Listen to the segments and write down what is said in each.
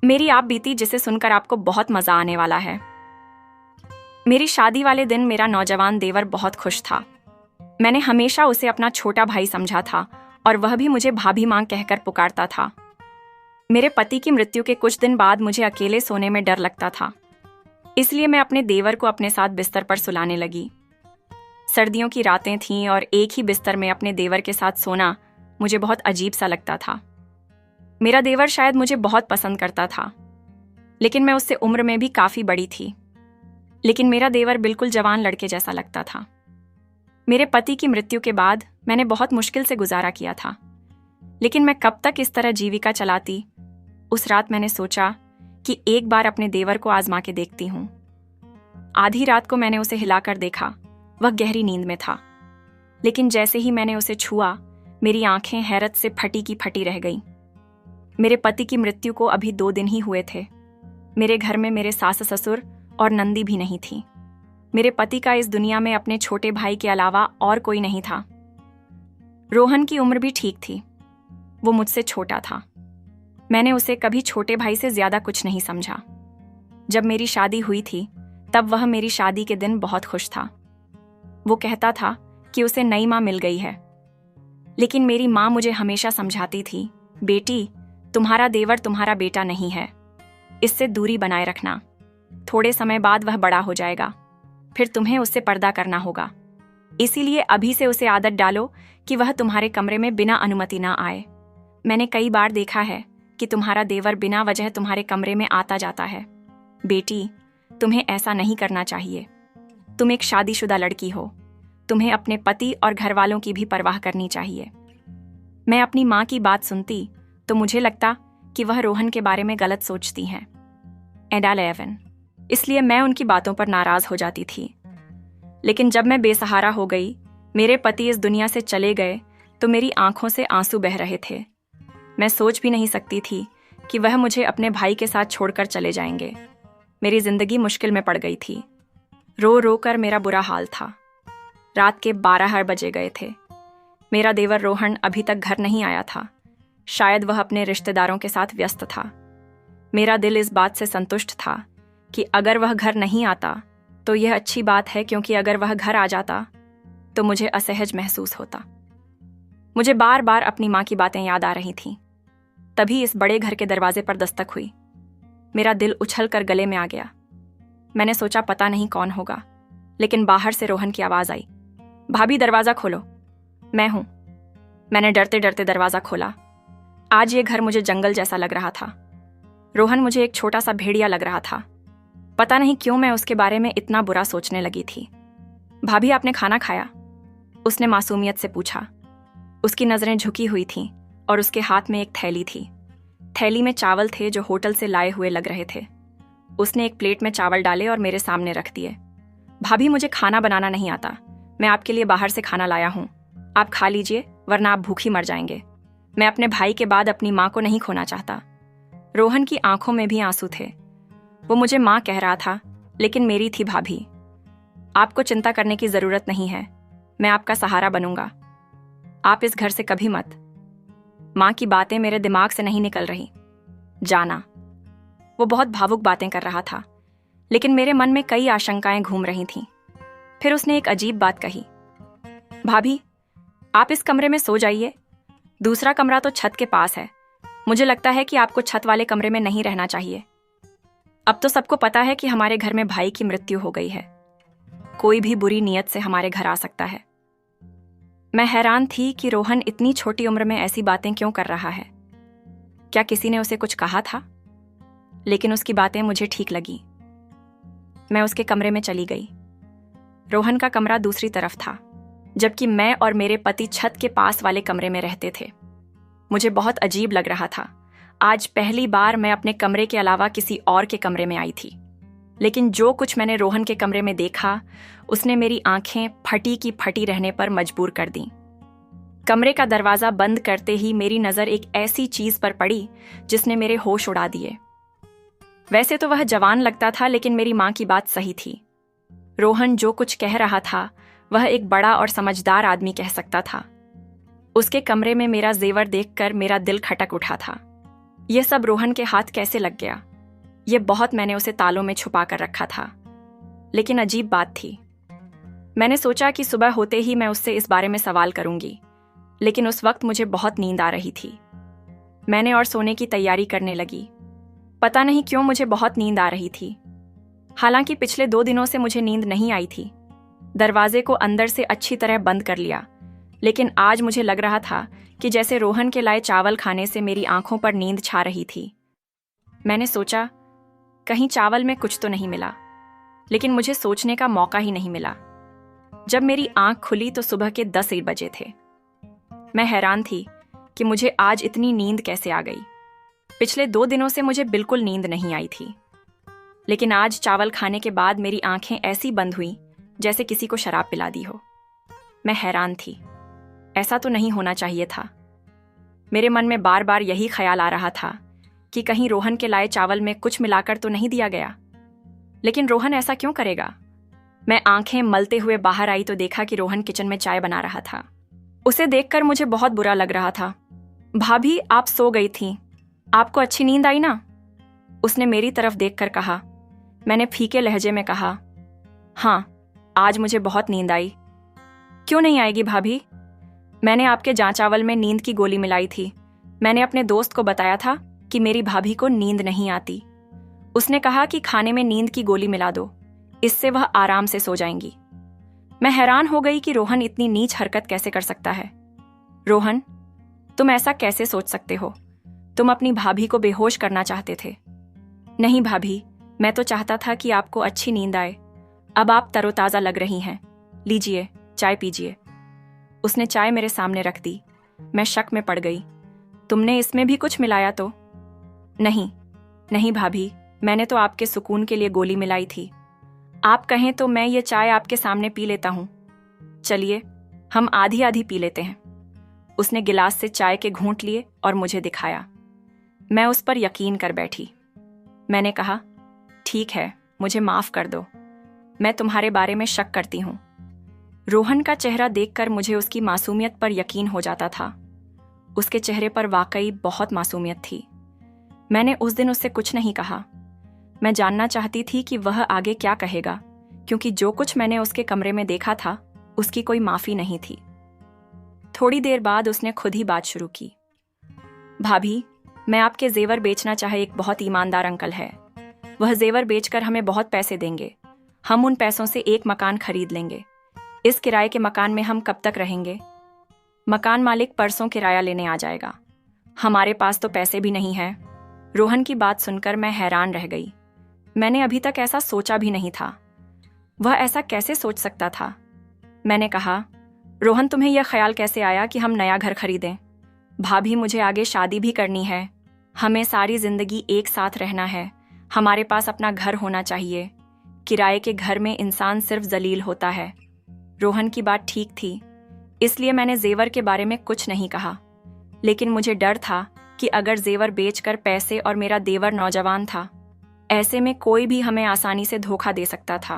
मेरी आप बीती जिसे सुनकर आपको बहुत मजा आने वाला है। मेरी शादी वाले दिन मेरा नौजवान देवर बहुत खुश था। मैंने हमेशा उसे अपना छोटा भाई समझा था और वह भी मुझे भाभी मां कहकर पुकारता था। मेरे पति की मृत्यु के कुछ दिन बाद मुझे अकेले सोने में डर लगता था, इसलिए मैं अपने देवर को अपने साथ बिस्तर पर सुलाने लगी। सर्दियों की रातें थीं और एक ही बिस्तर में अपने देवर के साथ सोना मुझे बहुत अजीब सा लगता था। मेरा देवर शायद मुझे बहुत पसंद करता था, लेकिन मैं उससे उम्र में भी काफी बड़ी थी। लेकिन मेरा देवर बिल्कुल जवान लड़के जैसा लगता था। मेरे पति की मृत्यु के बाद मैंने बहुत मुश्किल से गुजारा किया था, लेकिन मैं कब तक इस तरह जीविका चलाती। उस रात मैंने सोचा कि एक बार अपने देवर को आजमा के देखती हूं। आधी रात को मैंने उसे हिलाकर देखा। वह गहरी नींद में था, लेकिन जैसे ही मैंने उसे छुआ, मेरी आंखें हैरत से फटी की फटी रह गईं। मेरे पति की मृत्यु को अभी 2 दिन ही हुए थे। मेरे घर में मेरे सास ससुर और नंदी भी नहीं थी। मेरे पति का इस दुनिया में अपने छोटे भाई के अलावा और कोई नहीं था। रोहन की उम्र भी ठीक थी। वो मुझसे छोटा था। मैंने उसे कभी छोटे भाई से ज्यादा कुछ नहीं समझा। जब मेरी शादी हुई थी, तब वह मेरी शादी के दिन बहुत खुश था। वो कहता था कि उसे नई मां मिल गई है। लेकिन मेरी मां मुझे हमेशा समझाती थी, बेटी, तुम्हारा देवर तुम्हारा बेटा नहीं है, इससे दूरी बनाए रखना। थोड़े समय बाद वह बड़ा हो जाएगा, फिर तुम्हें उससे पर्दा करना होगा। इसीलिए अभी से उसे आदत डालो कि वह तुम्हारे कमरे में बिना अनुमति ना आए। मैंने कई बार देखा है कि तुम्हारा देवर बिना वजह तुम्हारे कमरे में आता जाता है। बेटी, तुम्हें ऐसा नहीं करना चाहिए। तुम एक शादीशुदा लड़की हो। तुम्हें अपने पति और घर वालों की भी परवाह करनी चाहिए। मैं अपनी माँ की बात सुनती तो मुझे लगता कि वह रोहन के बारे में गलत सोचती हैं। एडा 11, इसलिए मैं उनकी बातों पर नाराज हो जाती थी। लेकिन जब मैं बेसहारा हो गई, मेरे पति इस दुनिया से चले गए, तो मेरी आंखों से आंसू बह रहे थे। मैं सोच भी नहीं सकती थी कि वह मुझे अपने भाई के साथ छोड़कर चले जाएंगे। मेरी जिंदगी मुश्किल में पड़ गई थी। रो रो कर मेरा बुरा हाल था। रात के 12 बजे गए थे। मेरा देवर रोहन अभी तक घर नहीं आया था। शायद वह अपने रिश्तेदारों के साथ व्यस्त था। मेरा दिल इस बात से संतुष्ट था कि अगर वह घर नहीं आता तो यह अच्छी बात है, क्योंकि अगर वह घर आ जाता तो मुझे असहज महसूस होता। मुझे बार बार अपनी माँ की बातें याद आ रही थीं। तभी इस बड़े घर के दरवाजे पर दस्तक हुई। मेरा दिल उछल कर गले में आ गया। मैंने सोचा पता नहीं कौन होगा, लेकिन बाहर से रोहन की आवाज आई, भाभी दरवाजा खोलो। मैं हूं। मैंने डरते डरते दरवाजा खोला। आज ये घर मुझे जंगल जैसा लग रहा था। रोहन मुझे एक छोटा सा भेड़िया लग रहा था। पता नहीं क्यों मैं उसके बारे में इतना बुरा सोचने लगी थी। भाभी, आपने खाना खाया? उसने मासूमियत से पूछा। उसकी नजरें झुकी हुई थीं और उसके हाथ में एक थैली थी। थैली में चावल थे जो होटल से लाए हुए लग रहे थे। उसने एक प्लेट में चावल डाले और मेरे सामने रख दिए। भाभी, मुझे खाना बनाना नहीं आता। मैं आपके लिए बाहर से खाना लाया हूं। आप खा लीजिए, वरना आप भूखी मर जाएंगे। मैं अपने भाई के बाद अपनी माँ को नहीं खोना चाहता। रोहन की आंखों में भी आंसू थे। वो मुझे माँ कह रहा था, लेकिन मेरी थी भाभी। आपको चिंता करने की जरूरत नहीं है। मैं आपका सहारा बनूंगा। आप इस घर से कभी मत। माँ की बातें मेरे दिमाग से नहीं निकल रही। जाना। वो बहुत भावुक बातें कर रहा था, लेकिन मेरे मन में कई आशंकाएं घूम रही थीं। फिर उसने एक अजीब बात कही, भाभी, आप इस कमरे में सो जाइए। दूसरा कमरा तो छत के पास है। मुझे लगता है कि आपको छत वाले कमरे में नहीं रहना चाहिए। अब तो सबको पता है कि हमारे घर में भाई की मृत्यु हो गई है। कोई भी बुरी नीयत से हमारे घर आ सकता है। मैं हैरान थी कि रोहन इतनी छोटी उम्र में ऐसी बातें क्यों कर रहा है। क्या किसी ने उसे कुछ कहा था? लेकिन उसकी बातें मुझे ठीक लगी। मैं उसके कमरे में चली गई। रोहन का कमरा दूसरी तरफ था, जबकि मैं और मेरे पति छत के पास वाले कमरे में रहते थे। मुझे बहुत अजीब लग रहा था। आज पहली बार मैं अपने कमरे के अलावा किसी और के कमरे में आई थी। लेकिन जो कुछ मैंने रोहन के कमरे में देखा, उसने मेरी आंखें फटी की फटी रहने पर मजबूर कर दी। कमरे का दरवाजा बंद करते ही मेरी नजर एक ऐसी चीज पर पड़ी जिसने मेरे होश उड़ा दिए। वैसे तो वह जवान लगता था, लेकिन मेरी माँ की बात सही थी। रोहन जो कुछ कह रहा था वह एक बड़ा और समझदार आदमी कह सकता था। उसके कमरे में मेरा जेवर देखकर मेरा दिल खटक उठा था। यह सब रोहन के हाथ कैसे लग गया? ये बहुत मैंने उसे तालों में छुपा कर रखा था। लेकिन अजीब बात थी। मैंने सोचा कि सुबह होते ही मैं उससे इस बारे में सवाल करूंगी, लेकिन उस वक्त मुझे बहुत नींद आ रही थी। मैंने और सोने की तैयारी करने लगी। पता नहीं क्यों मुझे बहुत नींद आ रही थी। हालांकि पिछले 2 दिनों से मुझे नींद नहीं आई थी। दरवाजे को अंदर से अच्छी तरह बंद कर लिया, लेकिन आज मुझे लग रहा था कि जैसे रोहन के लाए चावल खाने से मेरी आंखों पर नींद छा रही थी। मैंने सोचा कहीं चावल में कुछ तो नहीं मिला, लेकिन मुझे सोचने का मौका ही नहीं मिला। जब मेरी आंख खुली तो सुबह के 10 बजे थे। मैं हैरान थी कि मुझे आज इतनी नींद कैसे आ गई। पिछले 2 दिनों से मुझे बिल्कुल नींद नहीं आई थी, लेकिन आज चावल खाने के बाद मेरी आंखें ऐसी बंद हुई जैसे किसी को शराब पिला दी हो। मैं हैरान थी। ऐसा तो नहीं होना चाहिए था। मेरे मन में बार बार यही ख्याल आ रहा था कि कहीं रोहन के लाए चावल में कुछ मिलाकर तो नहीं दिया गया। लेकिन रोहन ऐसा क्यों करेगा? मैं आंखें मलते हुए बाहर आई तो देखा कि रोहन किचन में चाय बना रहा था। उसे देखकर मुझे बहुत बुरा लग रहा था। भाभी, आप सो गई थीं। आपको अच्छी नींद आई ना? उसने मेरी तरफ देखकर कहा। मैंने फीके लहजे में कहा, हाँ, आज मुझे बहुत नींद आई। क्यों नहीं आएगी भाभी? मैंने आपके जां चावल में नींद की गोली मिलाई थी। मैंने अपने दोस्त को बताया था कि मेरी भाभी को नींद नहीं आती। उसने कहा कि खाने में नींद की गोली मिला दो, इससे वह आराम से सो जाएंगी। मैं हैरान हो गई कि रोहन इतनी नीच हरकत कैसे कर सकता है। रोहन, तुम ऐसा कैसे सोच सकते हो? तुम अपनी भाभी को बेहोश करना चाहते थे। नहीं भाभी, मैं तो चाहता था कि आपको अच्छी नींद आए। अब आप तरोताजा लग रही हैं। लीजिए, चाय पीजिए। उसने चाय मेरे सामने रख दी। मैं शक में पड़ गई। तुमने इसमें भी कुछ मिलाया तो? नहीं, नहीं भाभी, मैंने तो आपके सुकून के लिए गोली मिलाई थी। आप कहें तो मैं ये चाय आपके सामने पी लेता हूं। चलिए, हम आधी आधी पी लेते हैं। उसने गिलास से चाय के घूंट लिए और मुझे दिखाया। मैं उस पर यकीन कर बैठी। मैंने कहा, ठीक है, मुझे माफ कर दो। मैं तुम्हारे बारे में शक करती हूं। रोहन का चेहरा देखकर मुझे उसकी मासूमियत पर यकीन हो जाता था। उसके चेहरे पर वाकई बहुत मासूमियत थी। मैंने उस दिन उससे कुछ नहीं कहा। मैं जानना चाहती थी कि वह आगे क्या कहेगा, क्योंकि जो कुछ मैंने उसके कमरे में देखा था उसकी कोई माफी नहीं थी। थोड़ी देर बाद उसने खुद ही बात शुरू की। भाभी, मैं आपके जेवर बेचना चाहे एक बहुत ईमानदार अंकल है। वह जेवर बेचकर हमें बहुत पैसे देंगे। हम उन पैसों से एक मकान खरीद लेंगे। इस किराए के मकान में हम कब तक रहेंगे? मकान मालिक परसों किराया लेने आ जाएगा। हमारे पास तो पैसे भी नहीं हैं। रोहन की बात सुनकर मैं हैरान रह गई। मैंने अभी तक ऐसा सोचा भी नहीं था। वह ऐसा कैसे सोच सकता था? मैंने कहा, रोहन, तुम्हें यह ख्याल कैसे आया कि हम नया घर खरीदें? भाभी, मुझे आगे शादी भी करनी है। हमें सारी जिंदगी एक साथ रहना है। हमारे पास अपना घर होना चाहिए। किराए के घर में इंसान सिर्फ जलील होता है। रोहन की बात ठीक थी, इसलिए मैंने जेवर के बारे में कुछ नहीं कहा। लेकिन मुझे डर था कि अगर जेवर बेचकर पैसे, और मेरा देवर नौजवान था, ऐसे में कोई भी हमें आसानी से धोखा दे सकता था।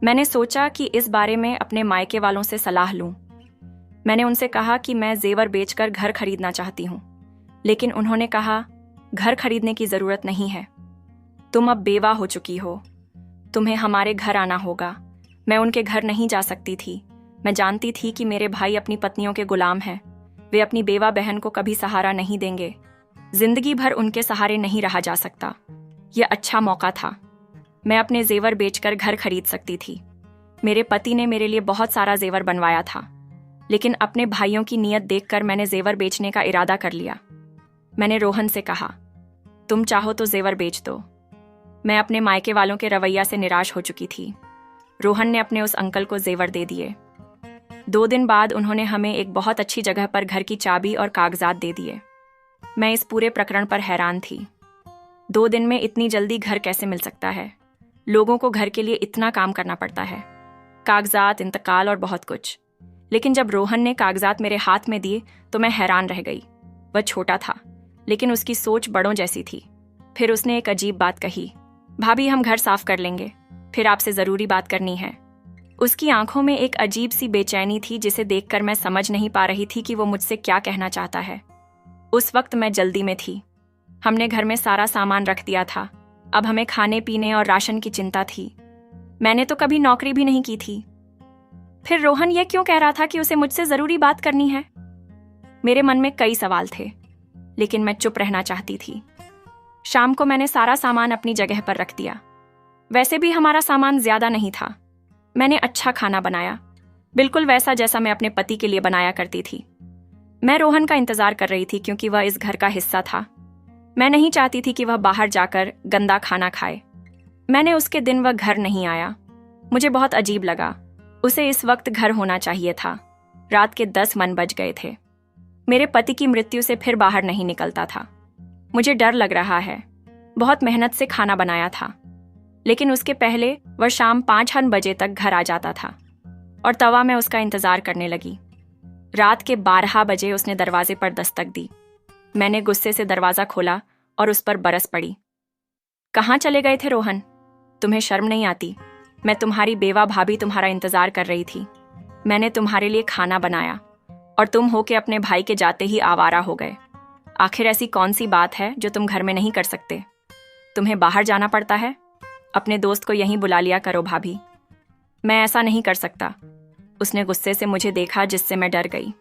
मैंने सोचा कि इस बारे में अपने मायके वालों से सलाह लूं। मैंने उनसे कहा कि मैं जेवर बेचकर घर खरीदना चाहती हूं, लेकिन उन्होंने कहा, घर खरीदने की जरूरत नहीं है। तुम अब बेवा हो चुकी हो। तुम्हें हमारे घर आना होगा। मैं उनके घर नहीं जा सकती थी। मैं जानती थी कि मेरे भाई अपनी पत्नियों के गुलाम हैं। वे अपनी बेवा बहन को कभी सहारा नहीं देंगे। जिंदगी भर उनके सहारे नहीं रहा जा सकता। यह अच्छा मौका था। मैं अपने जेवर बेचकर घर खरीद सकती थी। मेरे पति ने मेरे लिए बहुत सारा जेवर बनवाया था, लेकिन अपने भाइयों की नीयत देखकर मैंने जेवर बेचने का इरादा कर लिया। मैंने रोहन से कहा, तुम चाहो तो जेवर बेच दो। मैं अपने मायके वालों के रवैया से निराश हो चुकी थी। रोहन ने अपने उस अंकल को जेवर दे दिए। 2 दिन बाद उन्होंने हमें एक बहुत अच्छी जगह पर घर की चाबी और कागजात दे दिए। मैं इस पूरे प्रकरण पर हैरान थी। 2 दिन में इतनी जल्दी घर कैसे मिल सकता है? लोगों को घर के लिए इतना काम करना पड़ता है, कागजात, इंतकाल और बहुत कुछ। लेकिन जब रोहन ने कागजात मेरे हाथ में दिए तो मैं हैरान रह गई। वह छोटा था, लेकिन उसकी सोच बड़ों जैसी थी। फिर उसने एक अजीब बात कही, भाभी, हम घर साफ कर लेंगे, फिर आपसे जरूरी बात करनी है। उसकी आंखों में एक अजीब सी बेचैनी थी जिसे देखकर मैं समझ नहीं पा रही थी कि वो मुझसे क्या कहना चाहता है। उस वक्त मैं जल्दी में थी। हमने घर में सारा सामान रख दिया था। अब हमें खाने पीने और राशन की चिंता थी। मैंने तो कभी नौकरी भी नहीं की थी। फिर रोहन ये क्यों कह रहा था कि उसे मुझसे जरूरी बात करनी है? मेरे मन में कई सवाल थे, लेकिन मैं चुप रहना चाहती थी। शाम को मैंने सारा सामान अपनी जगह पर रख दिया। वैसे भी हमारा सामान ज्यादा नहीं था। मैंने अच्छा खाना बनाया, बिल्कुल वैसा जैसा मैं अपने पति के लिए बनाया करती थी। मैं रोहन का इंतजार कर रही थी क्योंकि वह इस घर का हिस्सा था। मैं नहीं चाहती थी कि वह बाहर जाकर गंदा खाना खाए। मैंने उसके दिन वह घर नहीं आया। मुझे बहुत अजीब लगा। उसे इस वक्त घर होना चाहिए था। रात के 10 मन बज गए थे। मेरे पति की मृत्यु से फिर बाहर नहीं निकलता था। मुझे डर लग रहा है। बहुत मेहनत से खाना बनाया था, लेकिन उसके पहले वह शाम 5 बजे तक घर आ जाता था और तवा मैं उसका इंतजार करने लगी। रात के 12 बजे उसने दरवाजे पर दस्तक दी। मैंने गुस्से से दरवाजा खोला और उस पर बरस पड़ी। कहाँ चले गए थे रोहन? तुम्हें शर्म नहीं आती? मैं तुम्हारी बेवा भाभी तुम्हारा इंतजार कर रही थी। मैंने तुम्हारे लिए खाना बनाया और तुम होके अपने भाई के जाते ही आवारा हो गए। आखिर ऐसी कौन सी बात है जो तुम घर में नहीं कर सकते? तुम्हें बाहर जाना पड़ता है? अपने दोस्त को यहीं बुला लिया करो भाभी। मैं ऐसा नहीं कर सकता। उसने गुस्से से मुझे देखा, जिससे मैं डर गई।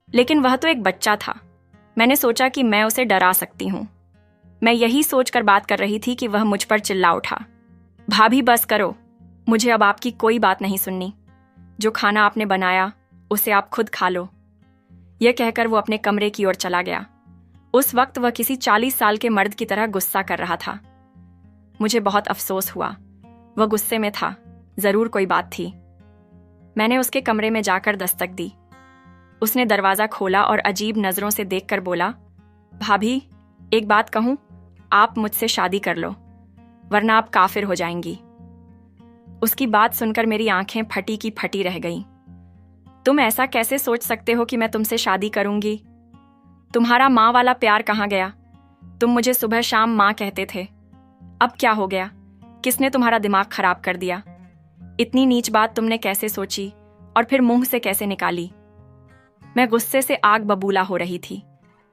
लेकिन वह तो एक बच्चा था। मैंने सोचा कि मैं उसे डरा सकती हूँ। मैं यही सोचकर बात कर रही थी कि वह मुझ पर चिल्ला उठा, भाभी बस करो, मुझे अब आपकी कोई बात नहीं सुननी। जो खाना आपने बनाया उसे आप खुद खा लो। यह कहकर वो अपने कमरे की ओर चला गया। उस वक्त वह किसी 40 साल के मर्द की तरह गुस्सा कर रहा था। मुझे बहुत अफसोस हुआ। वह गुस्से में था, जरूर कोई बात थी। मैंने उसके कमरे में जाकर दस्तक दी। उसने दरवाजा खोला और अजीब नजरों से देखकर बोला, भाभी एक बात कहूं, आप मुझसे शादी कर लो, वरना आप काफिर हो जाएंगी। उसकी बात सुनकर मेरी आंखें फटी की फटी रह गईं। तुम ऐसा कैसे सोच सकते हो कि मैं तुमसे शादी करूंगी? तुम्हारा माँ वाला प्यार कहाँ गया? तुम मुझे सुबह शाम माँ कहते थे। अब क्या हो गया? किसने तुम्हारा दिमाग खराब कर दिया? इतनी नीच बात तुमने कैसे सोची और फिर मुंह से कैसे निकाली? मैं गुस्से से आग बबूला हो रही थी।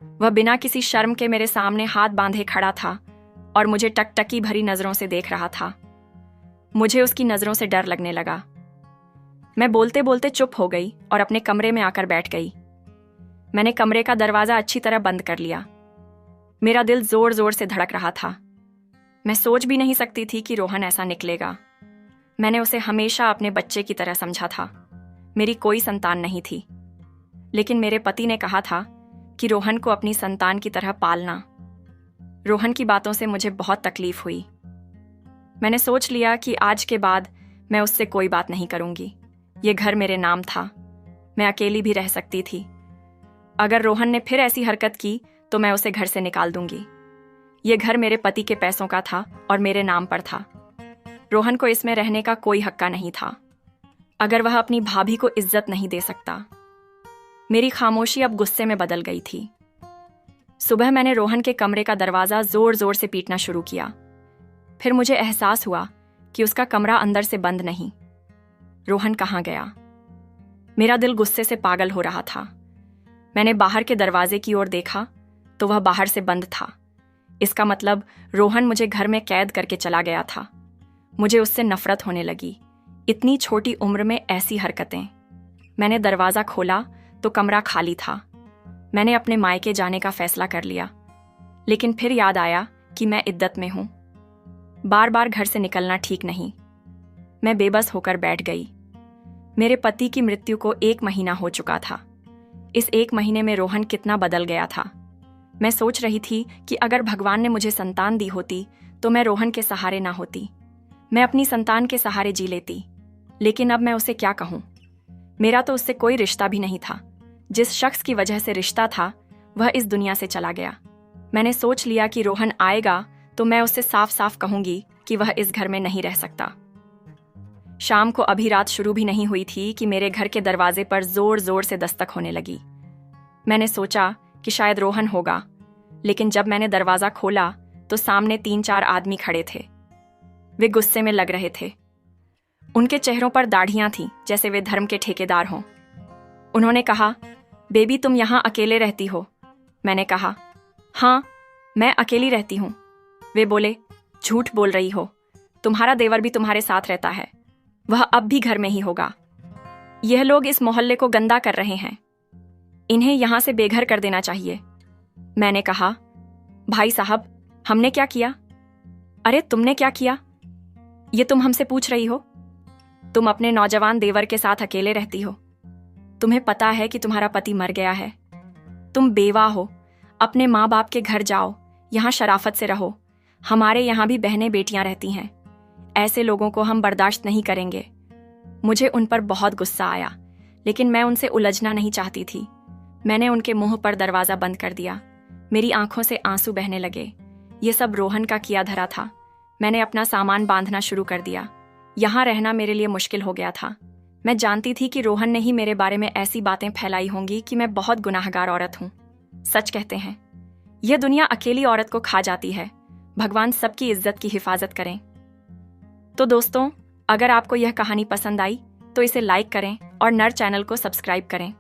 वह बिना किसी शर्म के मेरे सामने हाथ बांधे खड़ा था और मुझे टकटकी भरी नजरों से देख रहा था। मुझे उसकी नजरों से डर लगने लगा। मैं बोलते बोलते चुप हो गई और अपने कमरे में आकर बैठ गई। मैंने कमरे का दरवाजा अच्छी तरह बंद कर लिया। मेरा दिल जोर जोर से धड़क रहा था। मैं सोच भी नहीं सकती थी कि रोहन ऐसा निकलेगा। मैंने उसे हमेशा अपने बच्चे की तरह समझा था। मेरी कोई संतान नहीं थी, लेकिन मेरे पति ने कहा था कि रोहन को अपनी संतान की तरह पालना। रोहन की बातों से मुझे बहुत तकलीफ हुई। मैंने सोच लिया कि आज के बाद मैं उससे कोई बात नहीं करूंगी। ये घर मेरे नाम था। मैं अकेली भी रह सकती थी। अगर रोहन ने फिर ऐसी हरकत की तो मैं उसे घर से निकाल दूंगी। ये घर मेरे पति के पैसों का था और मेरे नाम पर था। रोहन को इसमें रहने का कोई हक्का नहीं था, अगर वह अपनी भाभी को इज्जत नहीं दे सकता। मेरी खामोशी अब गुस्से में बदल गई थी। सुबह मैंने रोहन के कमरे का दरवाजा जोर जोर से पीटना शुरू किया। फिर मुझे एहसास हुआ कि उसका कमरा अंदर से बंद नहीं। रोहन कहाँ गया? मेरा दिल गुस्से से पागल हो रहा था। मैंने बाहर के दरवाजे की ओर देखा तो वह बाहर से बंद था। इसका मतलब रोहन मुझे घर में कैद करके चला गया था। मुझे उससे नफरत होने लगी। इतनी छोटी उम्र में ऐसी हरकतें। मैंने दरवाजा खोला तो कमरा खाली था। मैंने अपने मायके जाने का फैसला कर लिया, लेकिन फिर याद आया कि मैं इद्दत में हूं। बार बार घर से निकलना ठीक नहीं। मैं बेबस होकर बैठ गई। मेरे पति की मृत्यु को 1 महीना हो चुका था। इस 1 महीने में रोहन कितना बदल गया था। मैं सोच रही थी कि अगर भगवान ने मुझे संतान दी होती तो मैं रोहन के सहारे ना होती। मैं अपनी संतान के सहारे जी लेती। लेकिन अब मैं उसे क्या कहूं? मेरा तो उससे कोई रिश्ता भी नहीं था। जिस शख्स की वजह से रिश्ता था वह इस दुनिया से चला गया। मैंने सोच लिया कि रोहन आएगा तो मैं उससे साफ साफ कहूंगी कि वह इस घर में नहीं रह सकता। शाम को अभी रात शुरू भी नहीं हुई थी कि मेरे घर के दरवाजे पर जोर जोर से दस्तक होने लगी। मैंने सोचा कि शायद रोहन होगा, लेकिन जब मैंने दरवाजा खोला तो सामने 3-4 आदमी खड़े थे। वे गुस्से में लग रहे थे। उनके चेहरों पर दाढ़ियां थीं, जैसे वे धर्म के ठेकेदार हों। उन्होंने कहा, बेबी तुम यहां अकेले रहती हो? मैंने कहा, हाँ, मैं अकेली रहती हूँ। वे बोले, झूठ बोल रही हो, तुम्हारा देवर भी तुम्हारे साथ रहता है, वह अब भी घर में ही होगा। यह लोग इस मोहल्ले को गंदा कर रहे हैं, इन्हें यहां से बेघर कर देना चाहिए। मैंने कहा, भाई साहब, हमने क्या किया? अरे तुमने क्या किया, ये तुम हमसे पूछ रही हो? तुम अपने नौजवान देवर के साथ अकेले रहती हो। तुम्हें पता है कि तुम्हारा पति मर गया है। तुम बेवा हो। अपने माँ बाप के घर जाओ, यहाँ शराफत से रहो। हमारे यहाँ भी बहनें बेटियां रहती हैं। ऐसे लोगों को हम बर्दाश्त नहीं करेंगे। मुझे उन पर बहुत गुस्सा आया, लेकिन मैं उनसे उलझना नहीं चाहती थी। मैंने उनके मुंह पर दरवाज़ा बंद कर दिया। मेरी आंखों से आंसू बहने लगे। ये सब रोहन का किया धरा था। मैंने अपना सामान बांधना शुरू कर दिया। यहाँ रहना मेरे लिए मुश्किल हो गया था। मैं जानती थी कि रोहन ने ही मेरे बारे में ऐसी बातें फैलाई होंगी कि मैं बहुत गुनाहगार औरत हूँ। सच कहते हैं, यह दुनिया अकेली औरत को खा जाती है। भगवान सबकी इज्जत की हिफाजत करें। तो दोस्तों, अगर आपको यह कहानी पसंद आई तो इसे लाइक करें और नर चैनल को सब्सक्राइब करें।